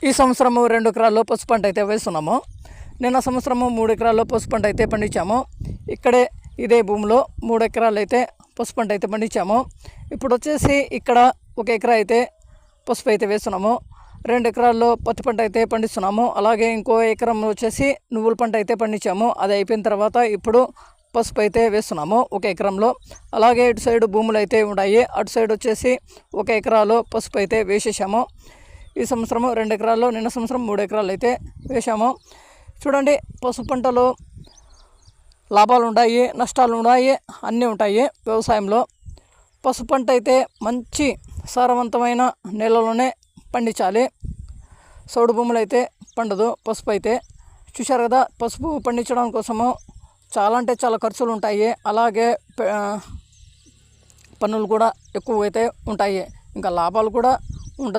ఈ సంవత్సరము 2 ఎకరాల్లో పసుపు పంట అయితే వేస్తున్నాము. నిన్న సంవత్సరము 3 ఎకరాల్లో పసుపు పంట అయితే పండించాము. ఇక్కడే ఇదే భూమిలో 3 ఎకరాలు అయితే పసుపు పంట అయితే పండించాము. ఇప్పుడు వచ్చేసి ఇక్కడ 1 ఎకరా అయితే పసుపు అయితే వేస్తున్నాము. 2 ఎకరాల్లో పత్తి పంట అయితే పండిస్తున్నాము. అలాగే ఇంకో ఎకరం వచ్చేసి నువ్వుల పంట అయితే పండించాము. అది అయిపోయిన తర్వాత ఇప్పుడు పసుపు అయితే వేస్తున్నాము 1 ఎకరంలో. అలాగే ఇటు సైడ్ భూములు అయితే ఉన్నాయి. అటు సైడ్ వచ్చేసి 1 ఎకరాలో పసుపు అయితే వేసేసాము. ఈ సంవత్సరము 2 ఎకరాల్లో, నిన్న సంవత్సరం 3 ఎకరాలు అయితే వేసాము. చూడండి, పసుపు పంటలో లాభాలు ఉన్నాయి, నష్టాలు ఉన్నాయి, అన్నీ ఉంటాయి వ్యవసాయంలో. పసుపు పంట అయితే మంచి సారవంతమైన నేలలోనే పండించాలి. సౌడు భూములు అయితే పండదు పసుపు అయితే. చూశారు కదా, పసుపు పండించడం కోసము చాలా అంటే చాలా ఖర్చులు ఉంటాయి. అలాగే పన్నులు కూడా ఎక్కువ అయితే ఉంటాయి. ఇంకా లాభాలు కూడా